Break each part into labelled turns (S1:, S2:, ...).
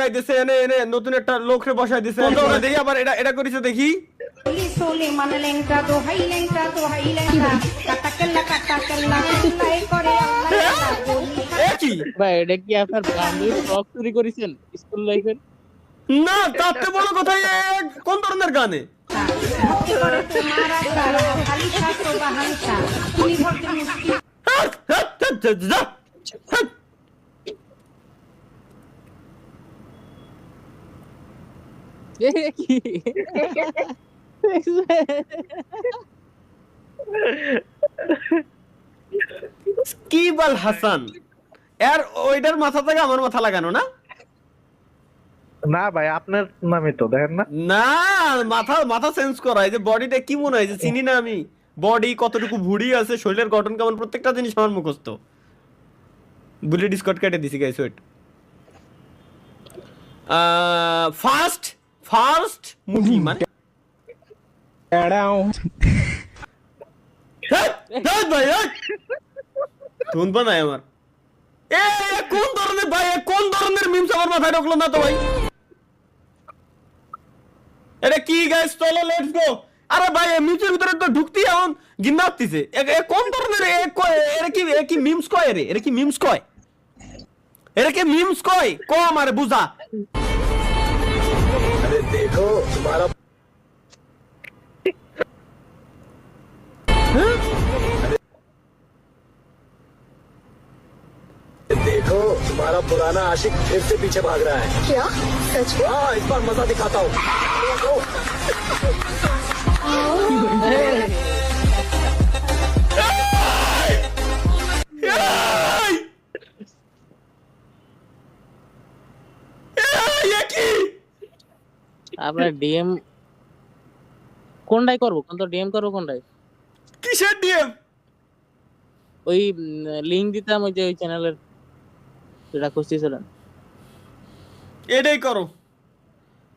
S1: লাগাইতেছে, এনে এনে নতুন একটা লোকরে বসাই দিছে। দেখি আবার এটা করেছে দেখি। কি
S2: ভাই এটা কি আপনার বান্ধবী ফ্রক চুরি করেছেন স্কুল লাইফের?
S1: না, তাতে বড় কথা কোন ধরনের গানে
S2: কি
S1: কিবাল হাসান এর ওইটার মাথা থেকে আমার মাথা লাগানো না?
S3: না ভাই আপনার নামই তো দেখেন না।
S1: না, মাথা মাথা চেঞ্জ করা। এই যে বডিটা কি মনে হয় যে চিনি না আমি? বডি কতটুকু ভুঁড়ি আছে, শরীরের গঠন কেমন, প্রত্যেকটা জিনিস আমার মুখস্থ। বুলে ডিসকট কেটে দিছি গাইস, ওয়েট। ফার্স্ট ফার্স্ট মুঠি মানে ভাই ধুন বানায় আমার। এ কোন ধরনের ভাই, কোন ধরনের মিমস আমার মাথায় ঢুকলো না তো ভাই। এটা কি গাইস, চলো লেটস গো। আরে ভাই মিমসের ভিতরে তো ঢুকতেই এখন গিন্না হচ্ছে। কোন ধরনের এরা কি মিমস কয় রে? এরা কি মিমস কয়? এরা কি মিমস কয়? কম আরে বুঝা।
S4: अरे देखो तुम्हारा देखो तुम्हारा पुराना आशिक फिर से पीछे भाग रहा है।
S5: क्या सच में?
S4: हाँ, इस बार मजा दिखाता हूँ।
S2: আপনার ডিএম কোনটাই করবো? কোন তো ডিএম করবো কোনটাই?
S1: কিসের ডিএম?
S2: ওই লিংক দিতাম ওই যে ওই চ্যানেলের, যেটা খুঁজতেছিলেন।
S1: এটাই করো।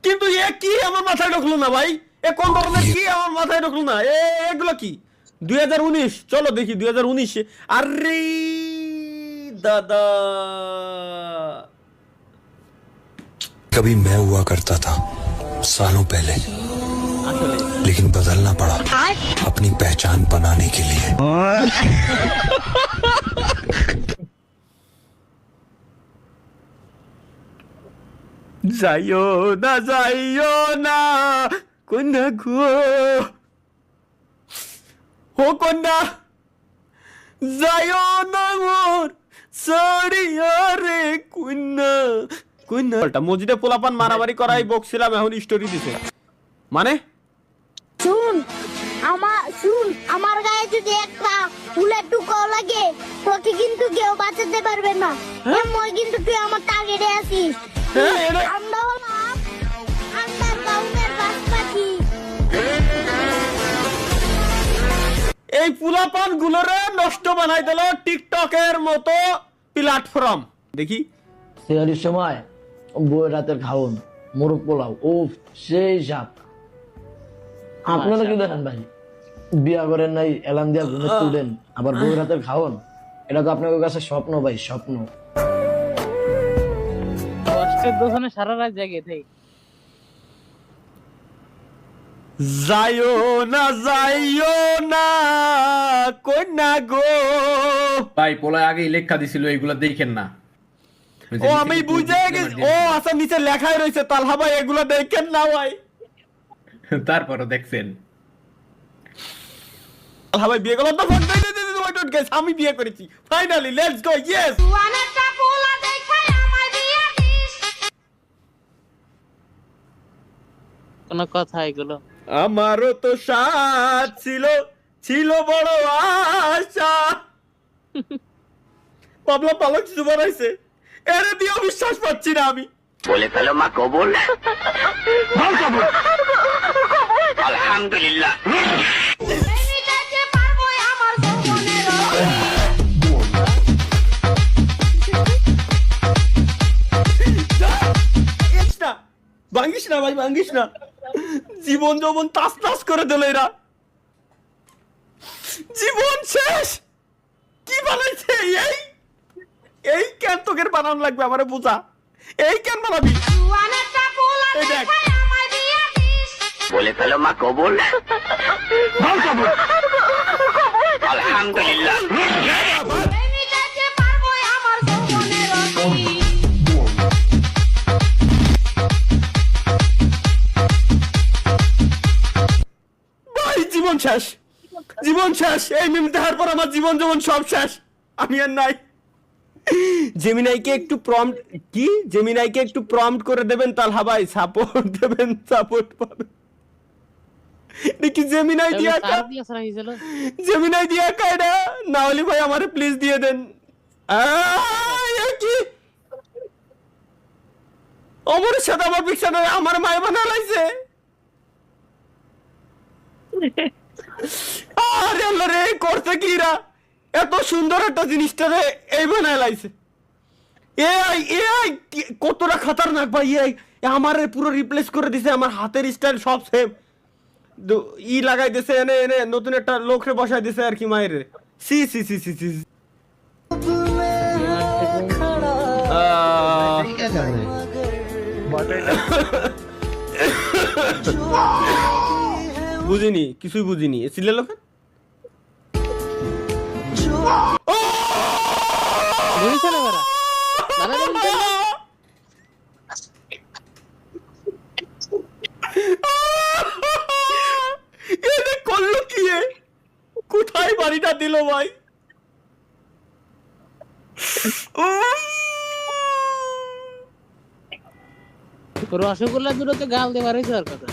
S1: কিন্তু এ কি আমার মাথায় ঢুকলো না ভাই? এ কোন ধরনের কি আমার মাথায় ঢুকলো না? এগুলো কি 2019? চলো দেখি 2019। আরে দাদা,
S6: कभी मैं हुआ करता था सालों पहले, लेकिन बदलना पड़ा अपनी पहचान बनाने के लिए।
S1: যাইও না কন্যা গো, ও কন্যা যাইও না মোর সরিয়া রে কন্যা কন্যা। মসজিদে পোলাপান মারামারি করাই বকছিলাম, এখন স্টোরি দিছে মানে।
S5: শুন আমার গায়ে যদি একটা ফুলের টুকাও লাগে তোকে কিন্তু কেউ বাঁচাতে পারবে না। মই কিন্তু তুই আমার টার্গেটে আছিস। আমরা হলাম আন্ডারগ্রাউন্ডের বাসপাখি।
S1: এই পোলাপান গুলোরে নষ্ট বানাই দিল টিকটকের মতো প্ল্যাটফর্ম। দেখি
S7: সেহরির সময় বই রাতের খাওন মোরগ পোলাও, ও সেই স্বাদ। আপনারা কি দেখেন ভাই? বিয়া করেন নাই, এলান দিয়া ঘুমে তুলেন, আবার বই রাতের খাওন। এটা তো আপনাদের কাছে স্বপ্ন ভাই, স্বপ্ন।
S2: কষ্টের দোকানে সারা রাত জাগে থাই।
S1: যাইও না কন্যা গো।
S8: ভাই পোলায় আগেই লেখা দিছিল, এইগুলা দেখেন না।
S1: ও আমি বুঝে গেছি। ও আচ্ছা, নিচে লেখাই রয়েছে তালহা ভাই, এগুলো দেখেন না ভাই।
S8: তারপরও দেখছেন
S1: তালহা ভাই বিয়ে করলাম তো, আমি বিয়ে করেছি ফাইনালি। Let's go, yes.
S2: কোন কথা এগুলো?
S1: আমারও তো সাথ ছিল বড় আশা। পাবলা পালক কিছু বানাইছে, এরে দিয়ে বিশ্বাস পাচ্ছি না আমি।
S4: बोले पहले माँ कबूल अल्हम्दुलिल्लाह।
S1: ভাঙ্গিস না ভাই, ভাঙ্গিস না। জীবন যৌবন তাস তাস করে দিল এরা, জীবন শেষ। কি বানাইছে এই কেন তোকে বানানো লাগবে আমারে বোঝা। এই কেন বানাবি এই দেখ
S9: বলে ফেলো মা কবুল আলহামদুলিল্লাহ।
S1: ভাই জীবন শেষ, জীবন শেষ। এই মিম দেখার পর আমার জীবন যেমন সব শেষ, আমি আর নাই। জেমিনাইকে একটু প্রম্পট কি, জেমিনাইকে একটু প্রম্পট করে দেবেন তালহা ভাই, সাপোর্ট দেবেন, সাপোর্ট পাবেন। দেখি জেমিনাই দিয়া জেমিনাই দিয়া কায়দা না হলে ভাই আমারে প্লিজ দিয়ে দেন। কি অমরের সাথে আমার পিকচার আমার মায় বানা লাইছে। আরে আল্লাহ রে, করছে কি রা, এত সুন্দর একটা জিনিসটা রে এই বানায় লাইছে। এআই এআই কতটা খতরনাক ভাই। এআই আমারে পুরো রিপ্লেস করে দিছে, আমার হাতের স্টাইল সব সেম। ই লাগাই দিছে, এনে এনে নতুন একটা লোকরে বসাই দিছে আর কি মায়ের। সি সি সি সি সি বুঝিনি, কিছুই বুঝিনি। সিলে লোক করলো কি, কোথায় বাড়িটা দিল ভাই।
S2: রসগোল্লা দুটো তো গাল দিয়ে মারাইছে আর কথা।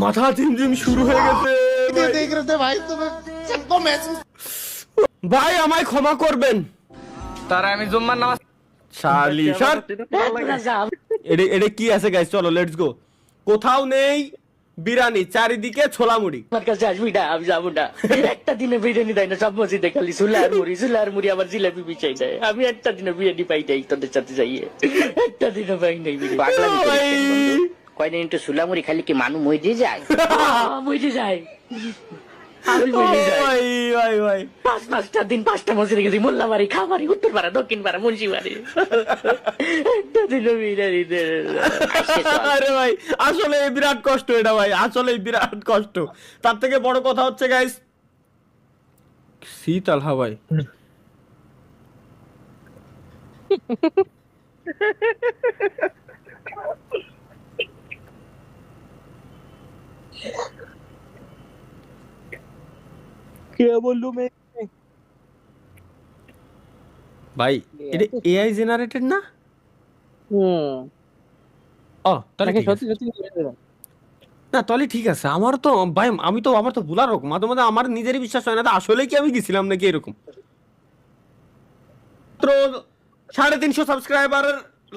S1: মাথা ঝিমঝিম শুরু হয়ে গেছে ভাই, আমায় ক্ষমা করবেন।
S8: তারা আমি জুম্মার নামাজ
S1: শালি স্যার এটা কি আছে গাইস, চলো লেটস গো। কোথাও নেই বিরিয়ানি, চারিদিকে ছোলা মুড়ি।
S9: আমার কাছে আসবি না, আমি যাবো না। একটা দিনে বিরিয়ানি দেয় না, সব মসজিদে খালি সুলার মুড়ি আবার জিলাপি বিছাই দেয়। আমি একটা দিনে বিরিয়ানি পাই নাই তোদের সাথে যাইয়ে, একটা দিনে পাই নাই। কয়দিন একটু সুলামুড়ি খালি কি মানুষ মরে যায়, মরে যায়। আমি মরে যাই।
S1: ভাই ভাই
S9: 5-5টা দিন 5টা মসজিদে গেছি, মোল্লাবাড়ি, খাবাড়ি, উত্তর পাড়া, দক্ষিণ পাড়া, মুন্সিবাড়ি। একটা দিনে বিরিয়ানি দেয়।
S1: আরে ভাই আসলে বিরাট কষ্ট এটা ভাই, আসলে বিরাট কষ্ট। তার থেকে বড় কথা হচ্ছে গাইস, শীতল হাওয়াই ভাই এটা এআই জেনারেটেড না? ও তাহলে ঠিক আছে। না তাহলে ঠিক আছে। আমার তো ভাই আমার তো ভুলার রকম মাঝে মাঝে আমার নিজেরই বিশ্বাস হয় না আসলে কি আমি গেছিলাম নাকি এরকম। মাত্র 350 সাবস্ক্রাইবার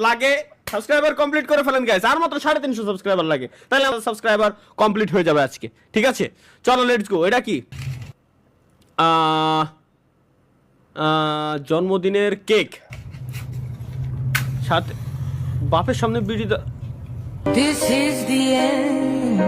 S1: লাগে, সাবস্ক্রাইবার কমপ্লিট করে ফেলেন গাইস। আর মাত্র 350 সাবস্ক্রাইবার লাগে, তাহলে আমাদের সাবস্ক্রাইবার কমপ্লিট হয়ে যাবে আজকে। ঠিক আছে চলো লেটস গো। এটা কি জন্মদিনের কেক, সাথে বাপের সামনে বিড়ি।
S10: This is the end.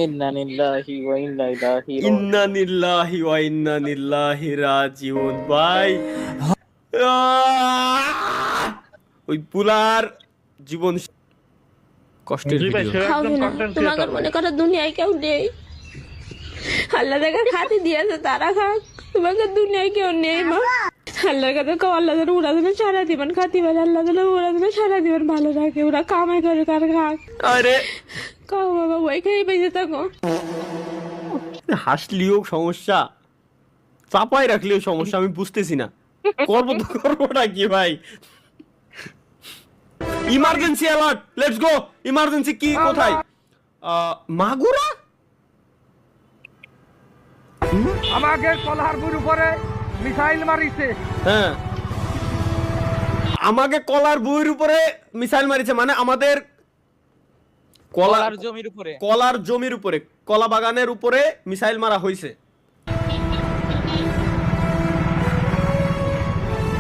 S2: ইন্না লিল্লাহি ওয়া ইন্না ইলাইহি রাজিউন।
S1: ইন্না লিল্লাহি ওয়া ইন্না ইলাইহি রাজিউন ভাই। ওই পুলার জীবন কষ্টের ভিডিও।
S5: তোমাকে মনে করো দুনিয়ায় কেউ নেই, আল্লাহ যাকে খাতি দিয়েছে তারা খাক, তোমাকে দুনিয়ায় কেউ নেই মা। আল্লাহর কাছে কও আল্লাহ যেন ওরা যেন সারা জীবন খাতি পারে, আল্লাহ যেন ওরা যেন সারা জীবন ভালো রাখে, ওরা কামাই করে কার খাক।
S1: আরে
S5: কাও বাবা ওই খেয়ে বেঁচে থাকো।
S1: হাসলিও সমস্যা, চাপাই রাখলেও সমস্যা, আমি বুঝতেছি না করবোটা কি ভাই। Emergency alert, let's go. Emergency কি কোথায়? মাগুরা
S3: আমাকে কলহারপুর উপরে মিসাইল মারিছে।
S1: হ্যাঁ আমাকে কলার বইয়ের উপরে মিসাইল মারিছে, মানে আমাদের কলার জমির উপরে, কলার জমির উপরে, কলা বাগানের উপরে মিসাইল মারা হয়েছে।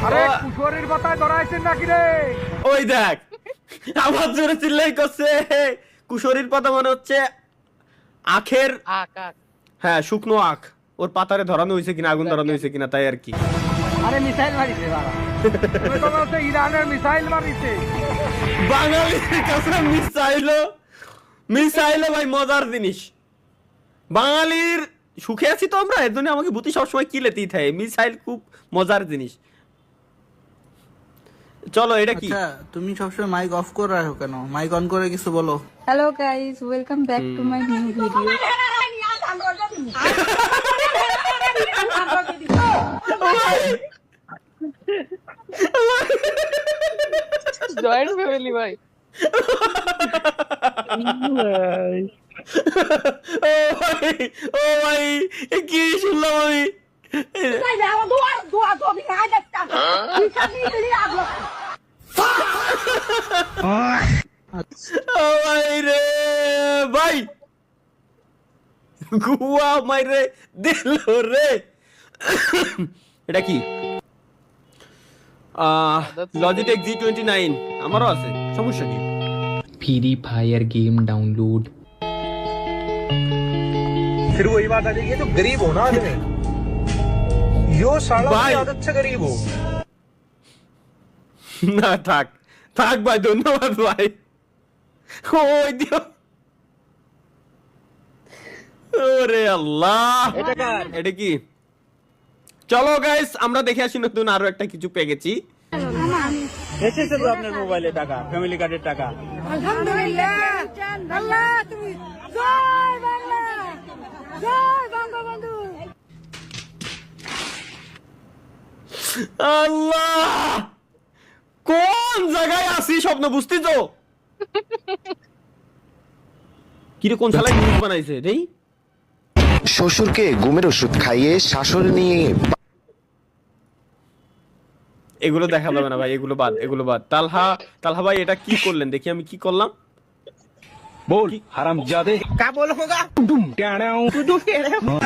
S3: আরে কুশোরের কথায় ধরাইছেন নাকি রে?
S1: ওই দেখ আবার জোরে চিল্লাই করছে। কুশোরীর পাতা মানে হচ্ছে আখের, হ্যাঁ শুকনো আখ, ওর পাতারে ধরানো হয়েছে কিনা, আগুন ধরানো হয়েছে কিনা, তাই আর কি।
S3: আরে মিসাইল মারিছে বাবা তুমি তো বলছো ইরানের মিসাইল মারিছে
S1: বাঙালির কাছে মিসাইল ভাই মজার জিনিস। বাঙালির সুখে আছি তো আমরা, এর জন্য আমাকে বুতি সবসময় কিলেতেই থাকে। মিসাইল খুব মজার জিনিস। চলো এটা কি?
S11: আচ্ছা তুমি সবসময় মাইক অফ করে রাখো কেন? মাইক অন করে কিছু বলো।
S12: Hello guys, welcome back to my new video.
S2: Joint family ভাই।
S1: ও ভাই কি শুনলাম আমি? ও ভাই রে ভাই, গুয়া মাইরে দিল রে। এটা কি? লজিটেক G29 আমারও আছে, সমস্যা কি?
S13: Free fire game download.
S3: फिर वही बात आ जाएगी, जो गरीब हो ना आदमी, यो साला की आदत से गरीब हो।
S1: না থাক থাক ভাই, ধন্যবাদ ভাই। ওই দিও, ওরে আল্লাহ, এটা কি? চলো গাইস আমরা দেখে আসি নতুন আরো একটা কিছু পেয়ে গেছি।
S3: এসেছে তো আপনার মোবাইলে টাকা, ফ্যামিলি কার্ডের টাকা।
S12: আলহামদুলিল্লাহ, আল্লাহ তুমি জয় বাংলা, জয় বঙ্গবন্ধু।
S1: আল্লাহ, কোন জায়গায় আছি স্বপ্ন বুঝতে তো? কিরে কোন শালায় নিউজ বানাইছে রে?
S4: শ্বশুরকে ঘুমের ওষুধ খাইয়ে শাশুড়ি নিয়ে
S1: এগুলো দেখা যাবে না ভাই, এগুলো বাদ। তালহা ভাই এটা কি করলেন দেখি, আমি কি করলাম?
S3: बोल हरामजादे क्या बोल होगा डुम टेड़ाऊ डुम टेड़ाऊ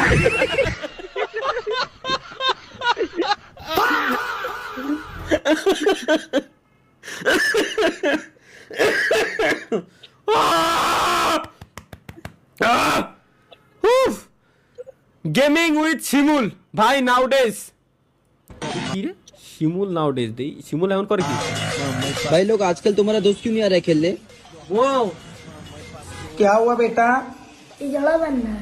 S1: গেমিং উইথ শিমুল ভাই নাউডেজ। কি রে শিমুল নাউডেজ দেই? শিমুল এখন করে কি?
S11: भाई लोग आजकल तुम्हारा दोस्त क्यों नहीं आ रहा खेलने?
S3: वो क्या हुआ बेटा?
S5: जला बनना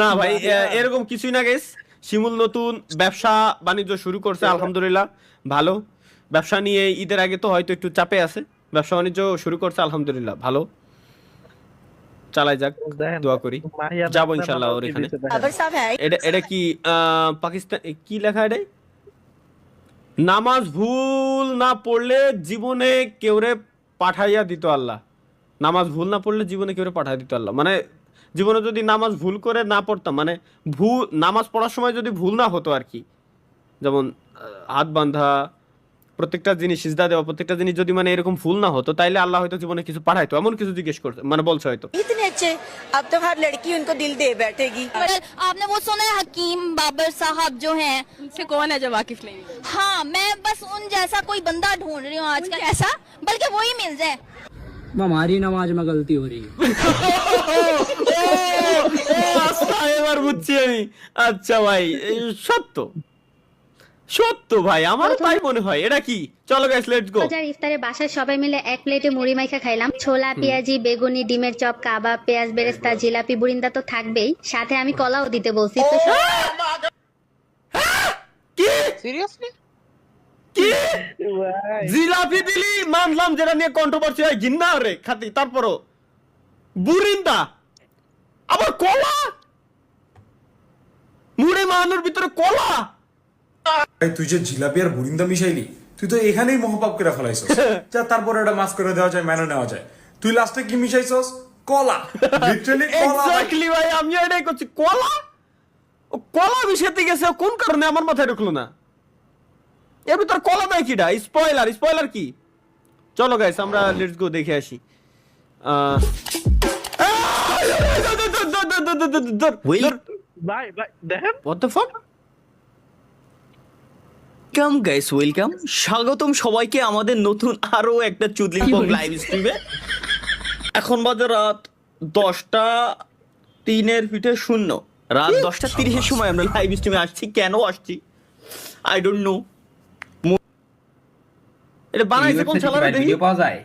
S1: না ভাই এরকম কিছুই না গাইস। শিমুল নতুন ব্যবসা বাণিজ্য শুরু করছে, আলহামদুলিল্লাহ ভালো। ব্যবসা নিয়ে ঈদের আগে তো হয়তো একটু চাপে আছে, ব্যবসা বাণিজ্য শুরু করছে আলহামদুলিল্লাহ ভালো। চালাই যাক, দোয়া করি, যাবো ইনশাআল্লাহ ওর এখানে। এটা কি পাকিস্তান কি লেখা? এটা নামাজ ভুল না পড়লে জীবনে কেউরে পাঠাইয়া দিত আল্লাহ। নামাজ ভুল না পড়লে জীবনে কেউরে পাঠাইয়া দিত আল্লাহ, মানে জীবনে যদি নামাজ ভুল করে না পড়তাম, মানে নামাজ পড়ার সময় যদি ভুল না হতো আর কি, যেমন হাত বাঁধা, প্রত্যেকটা জিনিস সিজদা দেওয়া, প্রত্যেকটা জিনিস যদি মানে এরকম ভুল না হতো তাইলে আল্লাহ হয়তো জীবনে কিছু পাঠাইতো, এমন কিছু জিজ্ঞেস করতে মানে বলছে হয়তো।
S12: इतने अच्छे, अब तो हर लड़की उनको दिल दे बैठेगी।
S5: आपने वो सुना है हकीम बाबर साहब जो हैं?
S12: उनसे कौन है जो वाकिफ नहीं?
S5: हाँ मैं बस उन जैसा कोई बंदा ढूंढ रही हूँ आजकल, ऐसा बल्कि वही मिल जाए।
S11: हमारी नमाज में गलती हो रही है।
S1: এবার বুঝছি আমি। আচ্ছা ভাই সত্য ভাই, আমারও তাই মনে হয়। এটা কি? চলো গাইস লেটস গো।
S5: ইফতারে বাসায় সবাই মিলে এক প্লেটে মুড়ি মাইখা খাইলাম। ছোলা, পেঁয়াজি, বেগুনি, ডিমের চপ, কাবাব, পেঁয়াজ বেরেস্তা, জিলাপি, বুরিন্দা তো থাকবেই, সাথে আমি কলাও দিতে বলছি। তো
S1: কি
S2: সিরিয়াসলি
S1: কি জিলাপি দিলি মানলাম, যেটা নিয়ে কন্ট্রোভার্সি হয় ঘিন্না রে খাতি, তারপরও বুরিন্দা আবার কলা, মুড়ি মাহানোর ভিতরে কলা।
S14: তুই যে জিলাপি আর বুরিন্দা মিশাইলি, তুই তো এখানেই মহাপাপ করে ফেলাইছস। যা তারপরে এটা মাফ করে দেওয়া যায়, মেনে নেওয়া যায়। তুই লাস্টে কি মিশাইছস? কলা, লিটারালি কলা।
S1: এক্স্যাক্টলি ভাই, আমি এটাই করছি। কলা মিশাতে গেছে কোন কারণে আমার মাথায় ঢুকলো না। এর ভিতর কলা দেয় কিডা? স্পয়লার কি? চলো গাইস আমরা লেটস গো দেখে আসি।
S3: ভাই দেখেন
S1: What the fuck? Welcome guys, welcome, স্বাগতম সবাইকে আমাদের নতুন আরো একটা চুদলিং পং লাইভ স্ট্রিমে। এখন বাজে রাত 10:03 রাত 10:30 সময় আমরা লাইভ স্ট্রিমে আসছি। কেন আসছি আই ডোন্ট নো। এটা বানাইছে কোন চালারে দেখি
S8: পাওয়া যায়